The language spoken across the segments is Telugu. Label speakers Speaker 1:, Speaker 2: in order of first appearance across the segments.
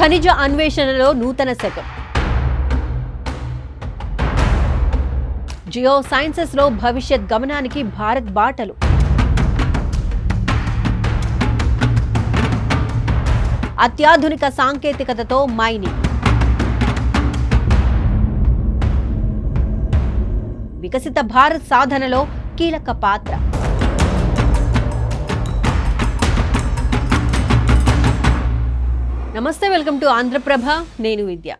Speaker 1: ఖనిజ అన్వేషణలో నూతన శకం. జియో సైన్సెస్ లో భవిష్యత్ గమనానికి భారత్ బాటలు. అత్యాధునిక సాంకేతికతతో మైనింగ్. వికసిత భారత్ సాధనలో కీలక పాత్ర. నమస్తే, వెల్కమ్ టు ఆంధ్రప్రభ. నేను విద్య.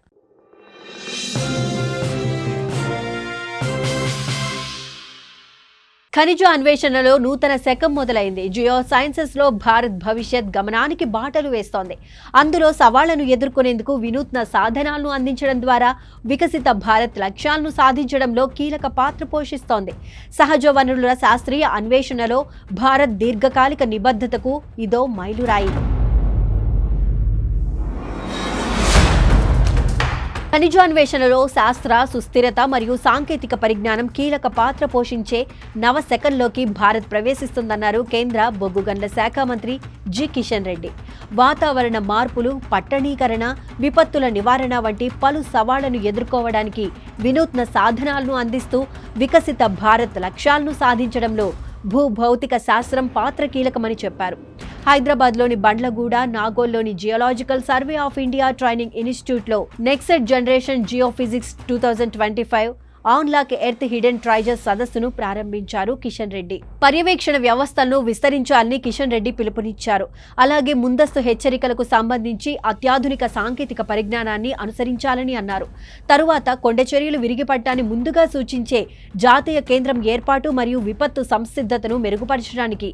Speaker 1: ఖనిజ అన్వేషణలో నూతన శకం మొదలైంది. జియో సైన్సెస్ లో భారత్ భవిష్యత్ గమనానికి బాటలు వేస్తోంది. అందులో సవాళ్లను ఎదుర్కొనేందుకు వినూత్న సాధనాలను అందించడం ద్వారా వికసిత భారత్ లక్ష్యాలను సాధించడంలో కీలక పాత్ర పోషిస్తోంది. సహజ వనరుల శాస్త్రీయ అన్వేషణలో భారత్ దీర్ఘకాలిక నిబద్ధతకు ఇదో మైలురాయి. ఖనిజాన్వేషణలో శాస్త్ర, సుస్థిరత మరియు సాంకేతిక పరిజ్ఞానం కీలక పాత్ర పోషించే నవ శకంలోకి భారత్ ప్రవేశిస్తుందన్నారు కేంద్ర బొగ్గు గనుల శాఖ మంత్రి జి కిషన్ రెడ్డి. వాతావరణ మార్పులు, పట్టణీకరణ, విపత్తుల నివారణ వంటి పలు సవాళ్లను ఎదుర్కోవడానికి వినూత్న సాధనాలను అందిస్తూ వికసిత భారత్ లక్ష్యాలను సాధించడంలో భూభౌతిక శాస్త్రం పాత్ర కీలకమని చెప్పారు. హైదరాబాద్లోని బండ్లగూడ, నాగోల్లోని geological survey of India training ఇన్స్టిట్యూట్లో next generation geophysics 2025 unlock earth hidden treasures సదస్సును ప్రారంభించారు కిషన్ రెడ్డి. పర్యవేక్షణ వ్యవస్థలను విస్తరించాలని కిషన్ రెడ్డి పిలుపునిచ్చారు. అలాగే ముందస్తు హెచ్చరికలకు సంబంధించి అత్యాధునిక సాంకేతిక పరిజ్ఞానాన్ని అనుసరించాలని అన్నారు. తరువాత కొండచర్యలు విరిగిపడటాన్ని ముందుగా సూచించే జాతీయ కేంద్రం ఏర్పాటు మరియు విపత్తు సంసిద్ధతను మెరుగుపరచడానికి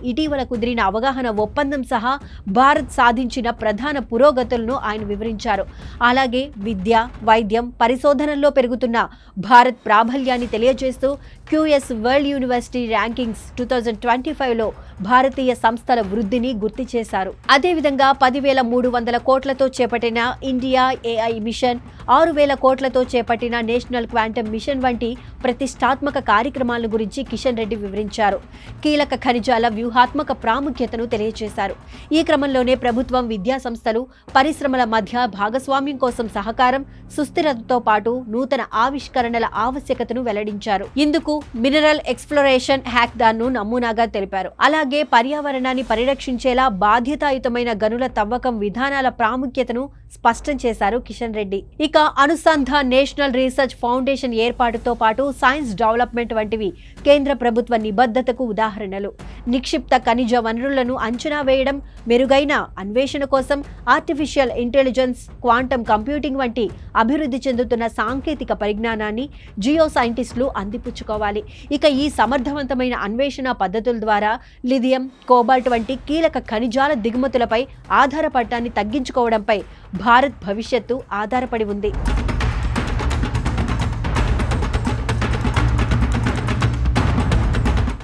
Speaker 1: ఇటీవల కుదిరిన అవగాహన ఒప్పందం సహా భారత్ సాధించిన ప్రధాన పురోగతులను ఆయన వివరించారు. అలాగే విద్య, వైద్యం, పరిశోధనల్లో పెరుగుతున్న భారత్ ప్రాబల్యాన్ని తెలియజేస్తూ క్యూఎస్ వరల్డ్ యూనివర్సిటీ ర్యాంకింగ్స్ 2025లో భారతీయ సంస్థల వృద్ధిని గుర్తు చేశారు. అదేవిధంగా 10,300 కోట్లతో చేపట్టిన ఇండియా ఏఐ మిషన్, 6,000 కోట్లతో చేపట్టిన నేషనల్ క్వాంటమ్ మిషన్ వంటి ప్రతిష్టాత్మక కార్యక్రమాల గురించి కిషన్ రెడ్డి వివరించారు. కీలక ఖనిజాల వ్యూహాత్మక ప్రాముఖ్యతను తెలియజేశారు. ఈ క్రమంలోనే ప్రభుత్వం, విద్యా సంస్థలు, పరిశ్రమల మధ్య భాగస్వామ్యం కోసం సహకారం, సుస్థిరతతో పాటు నూతన ఆవిష్కరణల ఆవశ్యకతను వెల్లడించారు. ఇందుకు మినరల్ ఎక్స్ప్లోరేషన్ హ్యాకథాన్ను నమూనాగా తెలిపారు. అలాగే పర్యావరణాన్ని పరిరక్షించేలా బాధ్యతాయుతమైన గనుల తవ్వకం విధానాల ప్రాముఖ్యతను స్పష్టం చేశారు కిషన్ రెడ్డి. ఇక అనుసంధాన్ నేషనల్ రీసెర్చ్ ఫౌండేషన్ ఏర్పాటుతో పాటు సైన్స్ డెవలప్మెంట్ వంటివి కేంద్ర ప్రభుత్వ నిబద్ధతకు ఉదాహరణలు. నిక్షిప్త ఖనిజ వనరులను అంచనా వేయడం, మెరుగైన అన్వేషణ కోసం ఆర్టిఫిషియల్ ఇంటెలిజెన్స్, క్వాంటమ్ కంప్యూటింగ్ వంటి అభివృద్ధి చెందుతున్న సాంకేతిక పరిజ్ఞానాన్ని జియో సైంటిస్టులు అందిపుచ్చుకోవాలి. ఇక ఈ సమర్థవంతమైన అన్వేషణ పద్ధతుల ద్వారా లిథియం, కోబాల్ట్ వంటి కీలక ఖనిజాల దిగుమతులపై ఆధారపడటాన్ని తగ్గించుకోవడంపై భారత్ భవిష్యత్తు ఆధారపడి ఉంది.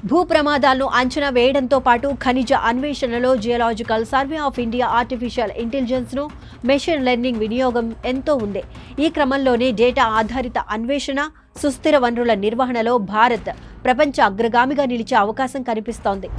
Speaker 1: భూ ప్రమాదాలను అంచనా వేయడంతో పాటు ఖనిజ అన్వేషణలో geological survey of India artificial ఇంటెలిజెన్స్ను, మెషిన్ లెర్నింగ్ వినియోగం ఎంతో ఉంది. ఈ క్రమంలోనే డేటా ఆధారిత అన్వేషణ, సుస్థిర వనరుల నిర్వహణలో భారత్ ప్రపంచ అగ్రగామిగా నిలిచే అవకాశం కనిపిస్తోంది.